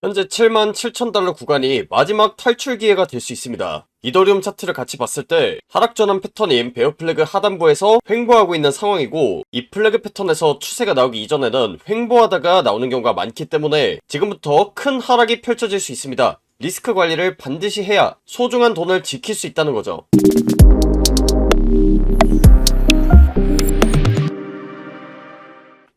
현재 77,000달러 구간이 마지막 탈출 기회가 될 수 있습니다. 이더리움 차트를 같이 봤을 때 하락전환 패턴인 베어 플래그 하단부에서 횡보하고 있는 상황이고, 이 플래그 패턴에서 추세가 나오기 이전에는 횡보하다가 나오는 경우가 많기 때문에 지금부터 큰 하락이 펼쳐질 수 있습니다. 리스크 관리를 반드시 해야 소중한 돈을 지킬 수 있다는 거죠.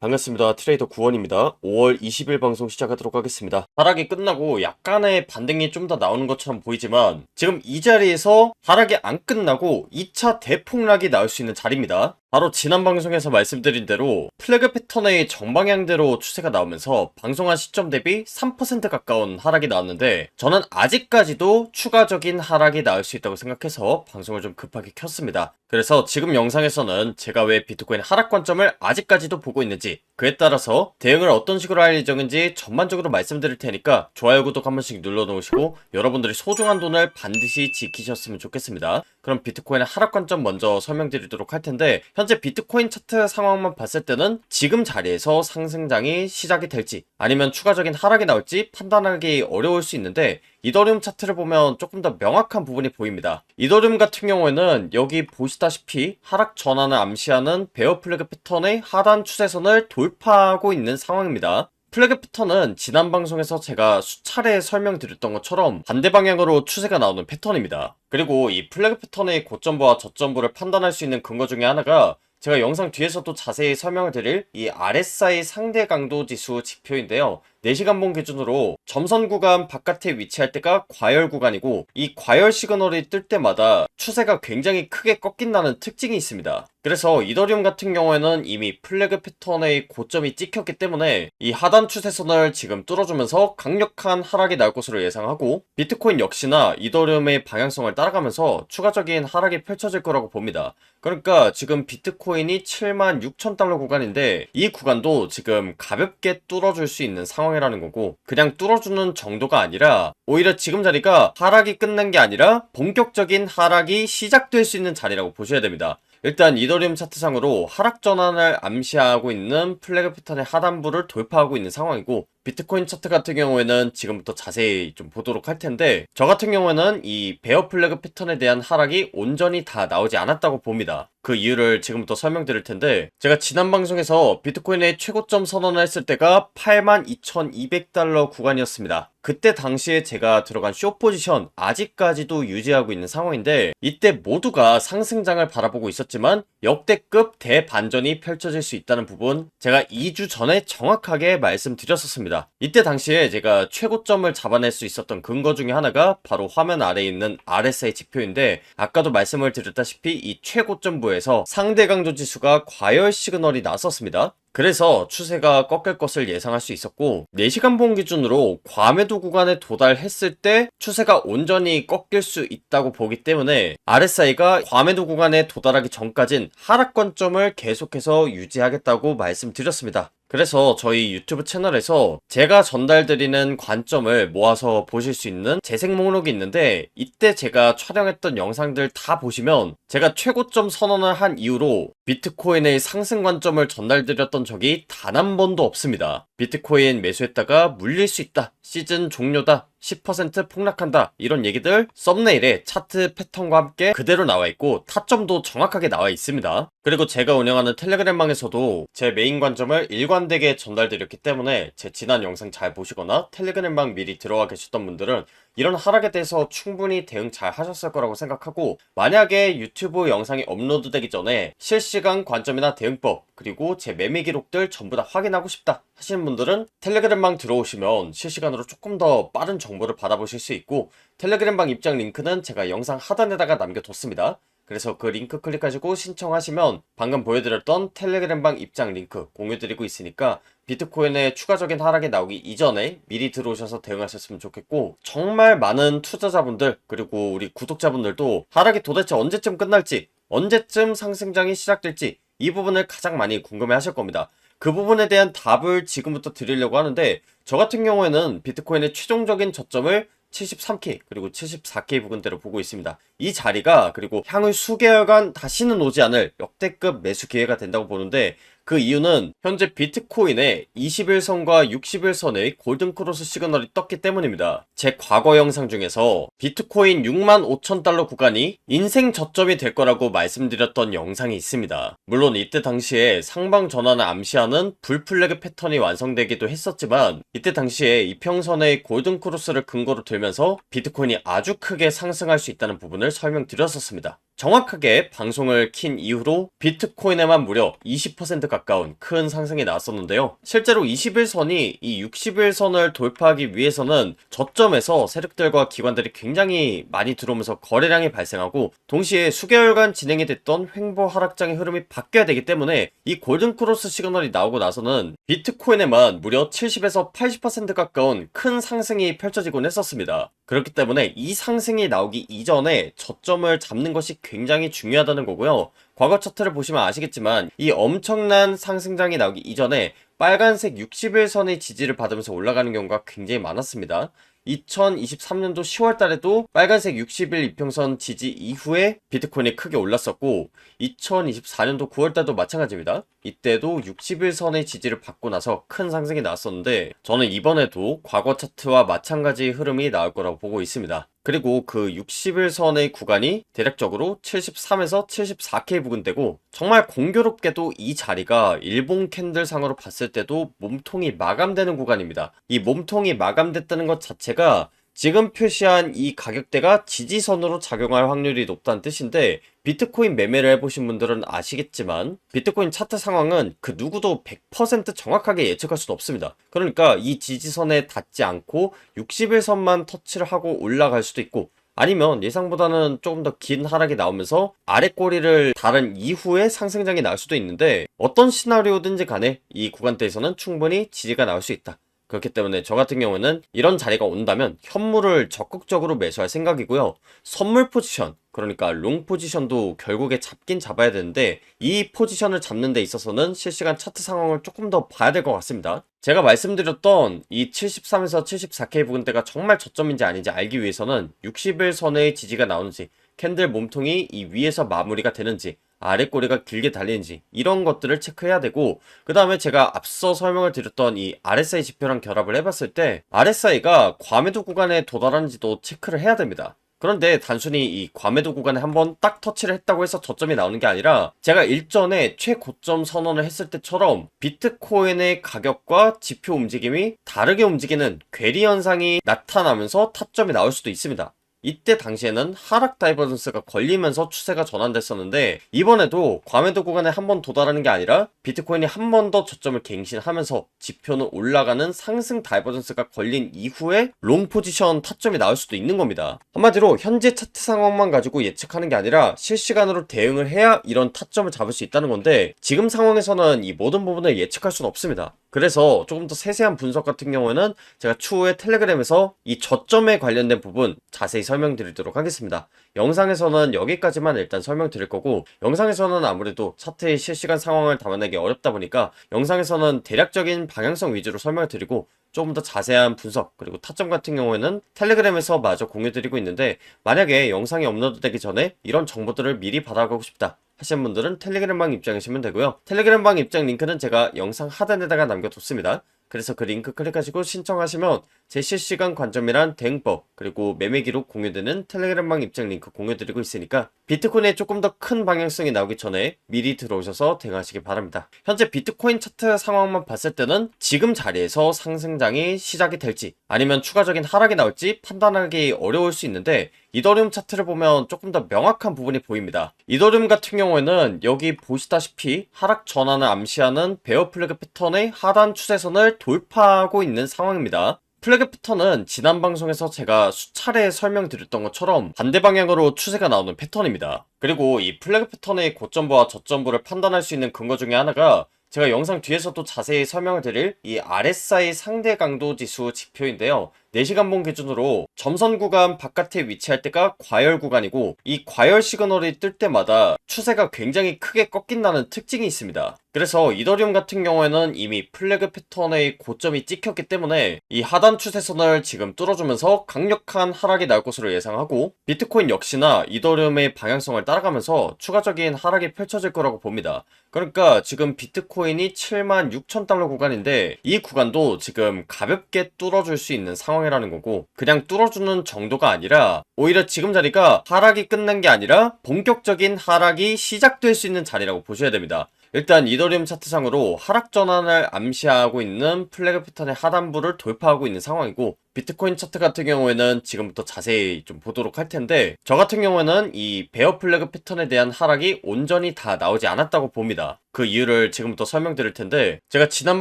반갑습니다. 트레이더 구원입니다. 5월 20일 방송 시작하도록 하겠습니다. 하락이 끝나고 약간의 반등이 좀 더 나오는 것처럼 보이지만 지금 이 자리에서 하락이 안 끝나고 2차 대폭락이 나올 수 있는 자리입니다. 바로 지난 방송에서 말씀드린 대로 플래그 패턴의 정방향대로 추세가 나오면서 방송한 시점 대비 3% 가까운 하락이 나왔는데, 저는 아직까지도 추가적인 하락이 나올 수 있다고 생각해서 방송을 좀 급하게 켰습니다. 그래서 지금 영상에서는 제가 왜 비트코인 하락 관점을 아직까지도 보고 있는지, 그에 따라서 대응을 어떤 식으로 할 예정인지 전반적으로 말씀드릴 테니까 좋아요, 구독 한 번씩 눌러놓으시고 여러분들이 소중한 돈을 반드시 지키셨으면 좋겠습니다. 그럼 비트코인의 하락 관점 먼저 설명드리도록 할 텐데, 현재 비트코인 차트 상황만 봤을 때는 지금 자리에서 상승장이 시작이 될지 아니면 추가적인 하락이 나올지 판단하기 어려울 수 있는데, 이더리움 차트를 보면 조금 더 명확한 부분이 보입니다. 이더리움 같은 경우에는 여기 보시다시피 하락 전환을 암시하는 베어 플래그 패턴의 하단 추세선을 돌파하고 있는 상황입니다. 플래그 패턴은 지난 방송에서 제가 수차례 설명드렸던 것처럼 반대 방향으로 추세가 나오는 패턴입니다. 그리고 이 플래그 패턴의 고점부와 저점부를 판단할 수 있는 근거 중에 하나가 제가 영상 뒤에서도 자세히 설명을 드릴 이 RSI 상대 강도 지수 지표인데요. 4시간봉 기준으로 점선 구간 바깥에 위치할 때가 과열 구간이고, 이 과열 시그널이 뜰 때마다 추세가 굉장히 크게 꺾인다는 특징이 있습니다. 그래서 이더리움 같은 경우에는 이미 플래그 패턴의 고점이 찍혔기 때문에 이 하단 추세선을 지금 뚫어주면서 강력한 하락이 나올 것으로 예상하고, 비트코인 역시나 이더리움의 방향성을 따라가면서 추가적인 하락이 펼쳐질 거라고 봅니다. 그러니까 지금 비트코인이 76,000달러 구간인데 이 구간도 지금 가볍게 뚫어줄 수 있는 상황이라는 거고, 그냥 뚫어주는 정도가 아니라 오히려 지금 자리가 하락이 끝난 게 아니라 본격적인 하락이 시작될 수 있는 자리라고 보셔야 됩니다. 일단 이더리움 차트상으로 하락 전환을 암시하고 있는 플래그 패턴의 하단부를 돌파하고 있는 상황이고, 비트코인 차트 같은 경우에는 지금부터 자세히 좀 보도록 할 텐데, 저 같은 경우에는 이 베어 플래그 패턴에 대한 하락이 온전히 다 나오지 않았다고 봅니다. 그 이유를 지금부터 설명드릴 텐데, 제가 지난 방송에서 비트코인의 최고점 선언을 했을 때가 82,200달러 구간이었습니다. 그때 당시에 제가 들어간 숏 포지션 아직까지도 유지하고 있는 상황인데, 이때 모두가 상승장을 바라보고 있었지만 역대급 대반전이 펼쳐질 수 있다는 부분 제가 2주 전에 정확하게 말씀드렸었습니다. 이때 당시에 제가 최고점을 잡아낼 수 있었던 근거 중에 하나가 바로 화면 아래에 있는 RSI 지표인데, 아까도 말씀을 드렸다시피 이 최고점부에서 상대 강도 지수가 과열 시그널이 났었습니다. 그래서 추세가 꺾일 것을 예상할 수 있었고, 4시간봉 기준으로 과매도 구간에 도달했을 때 추세가 온전히 꺾일 수 있다고 보기 때문에 RSI가 과매도 구간에 도달하기 전까진 하락 관점을 계속해서 유지하겠다고 말씀드렸습니다. 그래서 저희 유튜브 채널에서 제가 전달드리는 관점을 모아서 보실 수 있는 재생 목록이 있는데, 이때 제가 촬영했던 영상들 다 보시면 제가 최고점 선언을 한 이후로 비트코인의 상승 관점을 전달드렸던 적이 단 한 번도 없습니다. 비트코인 매수했다가 물릴 수 있다, 시즌 종료다, 10% 폭락한다, 이런 얘기들 썸네일에 차트 패턴과 함께 그대로 나와 있고 타점도 정확하게 나와 있습니다. 그리고 제가 운영하는 텔레그램방에서도 제 메인 관점을 일관되게 전달드렸기 때문에 제 지난 영상 잘 보시거나 텔레그램방 미리 들어와 계셨던 분들은 이런 하락에 대해서 충분히 대응 잘 하셨을 거라고 생각하고, 만약에 유튜브 영상이 업로드되기 전에 실시간 관점이나 대응법, 그리고 제 매매 기록들 전부 다 확인하고 싶다 하시는 분들은 텔레그램방 들어오시면 실시간으로 조금 더 빠른 정보를 받아보실 수 있고, 텔레그램방 입장 링크는 제가 영상 하단에다가 남겨뒀습니다. 그래서 그 링크 클릭하시고 신청하시면 방금 보여드렸던 텔레그램방 입장 링크 공유드리고 있으니까 비트코인의 추가적인 하락이 나오기 이전에 미리 들어오셔서 대응하셨으면 좋겠고, 정말 많은 투자자분들 그리고 우리 구독자분들도 하락이 도대체 언제쯤 끝날지, 언제쯤 상승장이 시작될지 이 부분을 가장 많이 궁금해 하실 겁니다. 그 부분에 대한 답을 지금부터 드리려고 하는데, 저 같은 경우에는 비트코인의 최종적인 저점을 73K 그리고 74K 부근대로 보고 있습니다. 이 자리가 그리고 향후 수개월간 다시는 오지 않을 역대급 매수 기회가 된다고 보는데, 그 이유는 현재 비트코인의 21선과 61선의 골든크로스 시그널이 떴기 때문입니다. 제 과거 영상 중에서 비트코인 65,000달러 구간이 인생 저점이 될 거라고 말씀드렸던 영상이 있습니다. 물론 이때 당시에 상방 전환을 암시하는 불플래그 패턴이 완성되기도 했었지만, 이때 당시에 이평선의 골든크로스를 근거로 들면서 비트코인이 아주 크게 상승할 수 있다는 부분을 설명드렸었습니다. 정확하게 방송을 킨 이후로 비트코인에만 무려 20% 가까운 큰 상승이 나왔었는데요. 실제로 21선이 이 60일선을 돌파하기 위해서는 저점에서 세력들과 기관들이 굉장히 많이 들어오면서 거래량이 발생하고, 동시에 수개월간 진행이 됐던 횡보 하락장의 흐름이 바뀌어야 되기 때문에 이 골든크로스 시그널이 나오고 나서는 비트코인에만 무려 70에서 80% 가까운 큰 상승이 펼쳐지곤 했었습니다. 그렇기 때문에 이 상승이 나오기 이전에 저점을 잡는 것이 굉장히 중요하다는 거고요. 과거 차트를 보시면 아시겠지만 이 엄청난 상승장이 나오기 이전에 빨간색 60일선의 지지를 받으면서 올라가는 경우가 굉장히 많았습니다. 2023년도 10월 달에도 빨간색 60일 이평선 지지 이후에 비트코인이 크게 올랐었고, 2024년도 9월 달도 마찬가지입니다. 이때도 60일선의 지지를 받고 나서 큰 상승이 나왔었는데, 저는 이번에도 과거 차트와 마찬가지 흐름이 나올 거라고 보고 있습니다. 그리고 그 60일선의 구간이 대략적으로 73에서 74K 부근되고, 정말 공교롭게도 이 자리가 일본 캔들 상으로 봤을 때도 몸통이 마감되는 구간입니다. 이 몸통이 마감됐다는 것 자체가 지금 표시한 이 가격대가 지지선으로 작용할 확률이 높다는 뜻인데, 비트코인 매매를 해보신 분들은 아시겠지만 비트코인 차트 상황은 그 누구도 100% 정확하게 예측할 수는 없습니다. 그러니까 이 지지선에 닿지 않고 60일선만 터치를 하고 올라갈 수도 있고, 아니면 예상보다는 조금 더 긴 하락이 나오면서 아래 꼬리를 다른 이후에 상승장이 나올 수도 있는데, 어떤 시나리오든지 간에 이 구간대에서는 충분히 지지가 나올 수 있다. 그렇기 때문에 저 같은 경우는 이런 자리가 온다면 현물을 적극적으로 매수할 생각이고요. 선물 포지션, 그러니까 롱 포지션도 결국에 잡긴 잡아야 되는데, 이 포지션을 잡는 데 있어서는 실시간 차트 상황을 조금 더 봐야 될 것 같습니다. 제가 말씀드렸던 이 73에서 74K 부근대가 정말 저점인지 아닌지 알기 위해서는 60일선의 지지가 나오는지, 캔들 몸통이 이 위에서 마무리가 되는지, 아래 꼬리가 길게 달리는지, 이런 것들을 체크해야 되고, 그 다음에 제가 앞서 설명을 드렸던 이 RSI 지표랑 결합을 해봤을 때 RSI가 과매도 구간에 도달하는지도 체크를 해야 됩니다. 그런데 단순히 이 과매도 구간에 한번 딱 터치를 했다고 해서 저점이 나오는 게 아니라, 제가 일전에 최고점 선언을 했을 때처럼 비트코인의 가격과 지표 움직임이 다르게 움직이는 괴리 현상이 나타나면서 타점이 나올 수도 있습니다. 이때 당시에는 하락 다이버전스가 걸리면서 추세가 전환됐었는데, 이번에도 과매도 구간에 한 번 도달하는 게 아니라 비트코인이 한 번 더 저점을 갱신하면서 지표는 올라가는 상승 다이버전스가 걸린 이후에 롱 포지션 타점이 나올 수도 있는 겁니다. 한마디로 현재 차트 상황만 가지고 예측하는 게 아니라 실시간으로 대응을 해야 이런 타점을 잡을 수 있다는 건데, 지금 상황에서는 이 모든 부분을 예측할 수는 없습니다. 그래서 조금 더 세세한 분석 같은 경우에는 제가 추후에 텔레그램에서 이 저점에 관련된 부분 자세히 설명드리도록 하겠습니다. 영상에서는 여기까지만 일단 설명드릴 거고, 영상에서는 아무래도 차트의 실시간 상황을 담아내기 어렵다 보니까 영상에서는 대략적인 방향성 위주로 설명을 드리고, 조금 더 자세한 분석 그리고 타점 같은 경우에는 텔레그램에서 마저 공유드리고 있는데, 만약에 영상이 업로드되기 전에 이런 정보들을 미리 받아가고 싶다 하시는 분들은 텔레그램방 입장이시면 되고요. 텔레그램방 입장 링크는 제가 영상 하단에다가 남겨뒀습니다. 그래서 그 링크 클릭하시고 신청하시면 제 실시간 관점이란 대응법 그리고 매매 기록 공유되는 텔레그램방 입장 링크 공유드리고 있으니까 비트코인에 조금 더 큰 방향성이 나오기 전에 미리 들어오셔서 대응하시기 바랍니다. 현재 비트코인 차트 상황만 봤을 때는 지금 자리에서 상승장이 시작이 될지 아니면 추가적인 하락이 나올지 판단하기 어려울 수 있는데, 이더리움 차트를 보면 조금 더 명확한 부분이 보입니다. 이더리움 같은 경우에는 여기 보시다시피 하락 전환을 암시하는 베어 플래그 패턴의 하단 추세선을 돌파하고 있는 상황입니다. 플래그 패턴은 지난 방송에서 제가 수차례 설명드렸던 것처럼 반대 방향으로 추세가 나오는 패턴입니다. 그리고 이 플래그 패턴의 고점부와 저점부를 판단할 수 있는 근거 중에 하나가 제가 영상 뒤에서도 자세히 설명을 드릴 이 RSI 상대 강도 지수 지표인데요. 4시간봉 기준으로 점선 구간 바깥에 위치할 때가 과열 구간이고, 이 과열 시그널이 뜰 때마다 추세가 굉장히 크게 꺾인다는 특징이 있습니다. 그래서 이더리움 같은 경우에는 이미 플래그 패턴의 고점이 찍혔기 때문에 이 하단 추세선을 지금 뚫어주면서 강력한 하락이 나올 것으로 예상하고, 비트코인 역시나 이더리움의 방향성을 따라가면서 추가적인 하락이 펼쳐질 거라고 봅니다. 그러니까 지금 비트코인이 76,000달러 구간인데, 이 구간도 지금 가볍게 뚫어줄 수 있는 상황이라는 거고, 그냥 뚫어주는 정도가 아니라 오히려 지금 자리가 하락이 끝난 게 아니라 본격적인 하락이 시작될 수 있는 자리라고 보셔야 됩니다. 일단 이더리움 차트상으로 하락 전환을 암시하고 있는 플래그 패턴의 하단부를 돌파하고 있는 상황이고, 비트코인 차트 같은 경우에는 지금부터 자세히 좀 보도록 할 텐데, 저 같은 경우에는 이 베어 플래그 패턴에 대한 하락이 온전히 다 나오지 않았다고 봅니다. 그 이유를 지금부터 설명드릴 텐데, 제가 지난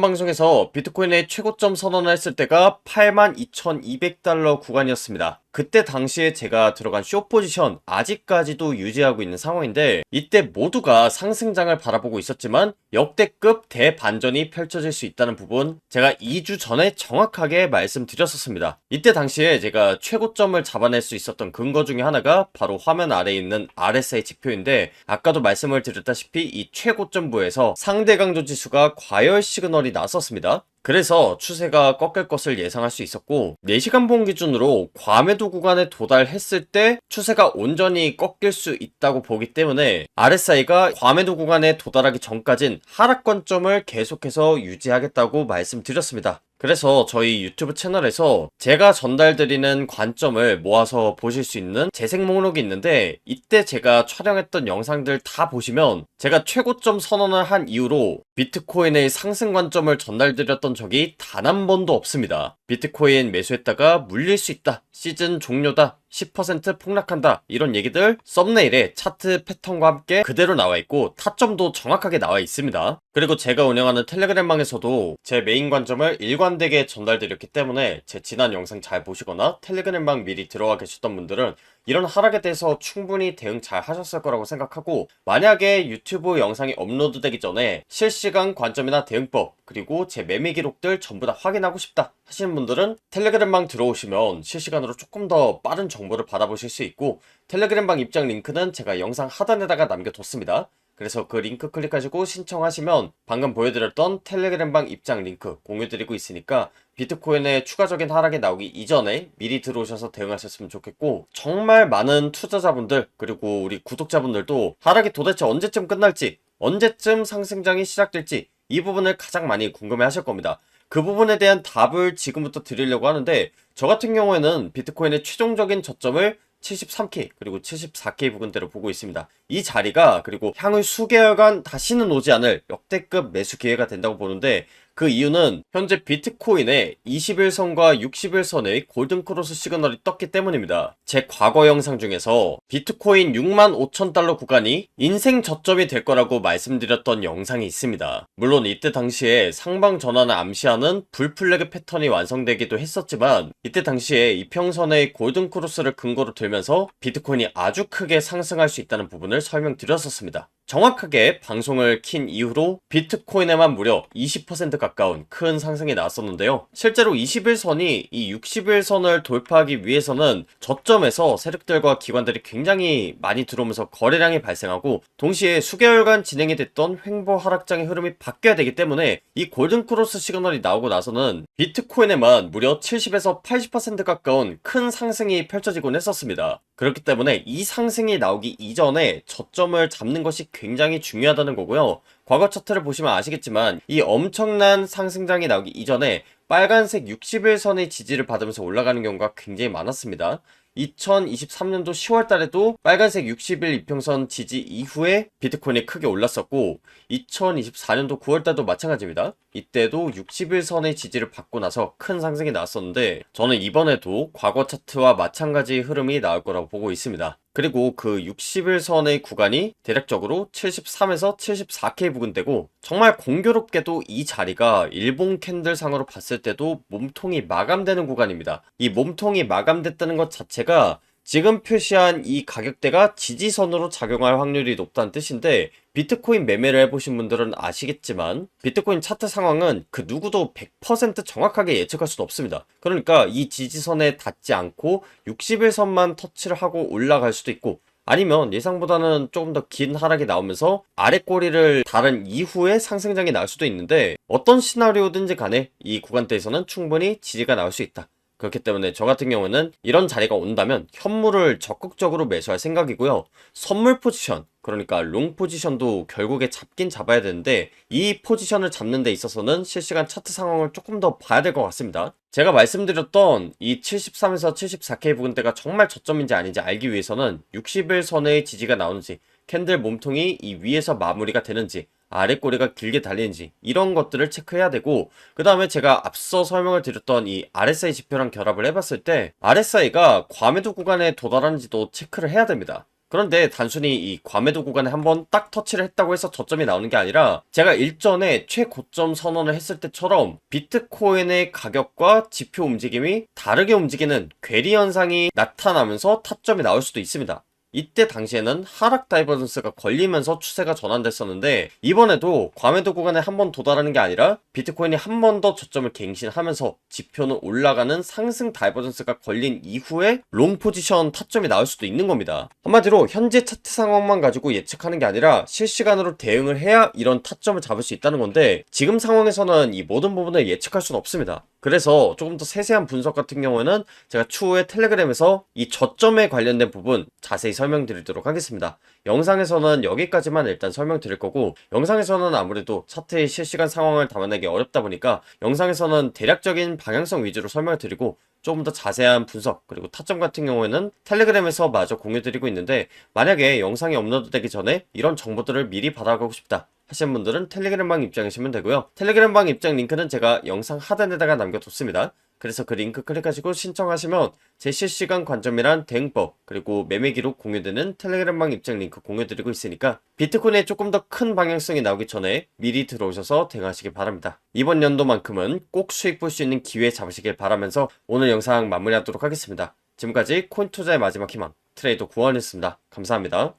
방송에서 비트코인의 최고점 선언을 했을 때가 82,200달러 구간이었습니다. 그때 당시에 제가 들어간 숏 포지션 아직까지도 유지하고 있는 상황인데, 이때 모두가 상승장을 바라보고 있었지만 역대급 대반전이 펼쳐질 수 있다는 부분 제가 2주 전에 정확하게 말씀드렸었습니다. 이때 당시에 제가 최고점을 잡아낼 수 있었던 근거 중에 하나가 바로 화면 아래에 있는 RSI 지표인데, 아까도 말씀을 드렸다시피 이 최고점부에서 상대 강조 지수가 과열 시그널이 났었습니다. 그래서 추세가 꺾일 것을 예상할 수 있었고, 4시간봉 기준으로 과매도 구간에 도달했을 때 추세가 온전히 꺾일 수 있다고 보기 때문에 RSI가 과매도 구간에 도달하기 전까진 하락관점을 계속해서 유지하겠다고 말씀드렸습니다. 그래서 저희 유튜브 채널에서 제가 전달드리는 관점을 모아서 보실 수 있는 재생 목록이 있는데, 이때 제가 촬영했던 영상들 다 보시면 제가 최고점 선언을 한 이후로 비트코인의 상승 관점을 전달드렸던 적이 단 한 번도 없습니다. 비트코인 매수했다가 물릴 수 있다, 시즌 종료다, 10% 폭락한다, 이런 얘기들 썸네일에 차트 패턴과 함께 그대로 나와 있고 타점도 정확하게 나와 있습니다. 그리고 제가 운영하는 텔레그램방에서도 제 메인 관점을 일관되게 전달드렸기 때문에 제 지난 영상 잘 보시거나 텔레그램방 미리 들어와 계셨던 분들은 이런 하락에 대해서 충분히 대응 잘 하셨을 거라고 생각하고, 만약에 유튜브 영상이 업로드되기 전에 실시간 관점이나 대응법, 그리고 제 매매 기록들 전부 다 확인하고 싶다 하시는 분들은 텔레그램방 들어오시면 실시간으로 조금 더 빠른 정보를 받아보실 수 있고, 텔레그램방 입장 링크는 제가 영상 하단에다가 남겨뒀습니다. 그래서 그 링크 클릭하시고 신청하시면 방금 보여드렸던 텔레그램방 입장 링크 공유드리고 있으니까 비트코인의 추가적인 하락이 나오기 이전에 미리 들어오셔서 대응하셨으면 좋겠고, 정말 많은 투자자분들 그리고 우리 구독자분들도 하락이 도대체 언제쯤 끝날지, 언제쯤 상승장이 시작될지 이 부분을 가장 많이 궁금해 하실 겁니다. 그 부분에 대한 답을 지금부터 드리려고 하는데, 저 같은 경우에는 비트코인의 최종적인 저점을 73K 그리고 74K 부근대로 보고 있습니다. 이 자리가 그리고 향후 수개월간 다시는 오지 않을 역대급 매수 기회가 된다고 보는데, 그 이유는 현재 비트코인의 21선과 61선의 골든크로스 시그널이 떴기 때문입니다. 제 과거 영상 중에서 비트코인 65,000달러 구간이 인생 저점이 될 거라고 말씀드렸던 영상이 있습니다. 물론 이때 당시에 상방 전환을 암시하는 불플래그 패턴이 완성되기도 했었지만, 이때 당시에 이평선의 골든크로스를 근거로 들면서 비트코인이 아주 크게 상승할 수 있다는 부분을 설명드렸었습니다. 정확하게 방송을 킨 이후로 비트코인에만 무려 20% 가까운 큰 상승이 나왔었는데요. 실제로 21선이 이 61선을 돌파하기 위해서는 저점에서 세력들과 기관들이 굉장히 많이 들어오면서 거래량이 발생하고, 동시에 수개월간 진행이 됐던 횡보 하락장의 흐름이 바뀌어야 되기 때문에 이 골든크로스 시그널이 나오고 나서는 비트코인에만 무려 70에서 80% 가까운 큰 상승이 펼쳐지곤 했었습니다. 그렇기 때문에 이 상승이 나오기 이전에 저점을 잡는 것이 굉장히 중요하다는 거고요. 과거 차트를 보시면 아시겠지만 이 엄청난 상승장이 나오기 이전에 빨간색 61선의 지지를 받으면서 올라가는 경우가 굉장히 많았습니다. 2023년도 10월 달에도 빨간색 60일 이평선 지지 이후에 비트코인이 크게 올랐었고, 2024년도 9월 달도 마찬가지입니다. 이때도 61선의 지지를 받고 나서 큰 상승이 나왔었는데, 저는 이번에도 과거 차트와 마찬가지 흐름이 나올 거라고 보고 있습니다. 그리고 그 61선의 구간이 대략적으로 73에서 74K 부근대고, 정말 공교롭게도 이 자리가 일본 캔들상으로 봤을 때도 몸통이 마감되는 구간입니다. 이 몸통이 마감됐다는 것 자체가 지금 표시한 이 가격대가 지지선으로 작용할 확률이 높다는 뜻인데, 비트코인 매매를 해보신 분들은 아시겠지만 비트코인 차트 상황은 그 누구도 100% 정확하게 예측할 수는 없습니다. 그러니까 이 지지선에 닿지 않고 60일선만 터치를 하고 올라갈 수도 있고, 아니면 예상보다는 조금 더 긴 하락이 나오면서 아래 꼬리를 달은 이후에 상승장이 나올 수도 있는데, 어떤 시나리오든지 간에 이 구간대에서는 충분히 지지가 나올 수 있다. 그렇기 때문에 저 같은 경우는 이런 자리가 온다면 현물을 적극적으로 매수할 생각이고요. 선물 포지션, 그러니까 롱 포지션도 결국에 잡긴 잡아야 되는데, 이 포지션을 잡는 데 있어서는 실시간 차트 상황을 조금 더 봐야 될 것 같습니다. 제가 말씀드렸던 이 73에서 74K 부근대가 정말 저점인지 아닌지 알기 위해서는 60일 선의 지지가 나오는지, 캔들 몸통이 이 위에서 마무리가 되는지, 아래 꼬리가 길게 달리는지, 이런 것들을 체크해야 되고, 그 다음에 제가 앞서 설명을 드렸던 이 RSI 지표랑 결합을 해봤을 때 RSI가 과매도 구간에 도달하는지도 체크를 해야 됩니다. 그런데 단순히 이 과매도 구간에 한번 딱 터치를 했다고 해서 저점이 나오는 게 아니라, 제가 일전에 최고점 선언을 했을 때처럼 비트코인의 가격과 지표 움직임이 다르게 움직이는 괴리 현상이 나타나면서 타점이 나올 수도 있습니다. 이때 당시에는 하락 다이버전스가 걸리면서 추세가 전환됐었는데, 이번에도 과매도 구간에 한 번 도달하는 게 아니라 비트코인이 한 번 더 저점을 갱신하면서 지표는 올라가는 상승 다이버전스가 걸린 이후에 롱 포지션 타점이 나올 수도 있는 겁니다. 한마디로 현재 차트 상황만 가지고 예측하는 게 아니라 실시간으로 대응을 해야 이런 타점을 잡을 수 있다는 건데, 지금 상황에서는 이 모든 부분을 예측할 수는 없습니다. 그래서 조금 더 세세한 분석 같은 경우에는 제가 추후에 텔레그램에서 이 저점에 관련된 부분 자세히 설명드리도록 하겠습니다. 영상에서는 여기까지만 일단 설명드릴 거고, 영상에서는 아무래도 차트의 실시간 상황을 담아내기 어렵다 보니까 영상에서는 대략적인 방향성 위주로 설명을 드리고, 조금 더 자세한 분석 그리고 타점 같은 경우에는 텔레그램에서 마저 공유드리고 있는데, 만약에 영상이 업로드되기 전에 이런 정보들을 미리 받아가고 싶다 하시는 분들은 텔레그램방 입장이시면 되고요. 텔레그램방 입장 링크는 제가 영상 하단에다가 남겨뒀습니다. 그래서 그 링크 클릭하시고 신청하시면 제 실시간 관점이란 대응법 그리고 매매 기록 공유되는 텔레그램방 입장 링크 공유드리고 있으니까 비트코인에 조금 더 큰 방향성이 나오기 전에 미리 들어오셔서 대응하시길 바랍니다. 이번 연도만큼은 꼭 수익 볼 수 있는 기회 잡으시길 바라면서 오늘 영상 마무리하도록 하겠습니다. 지금까지 코인 투자의 마지막 희망 트레이더 구원이었습니다. 감사합니다.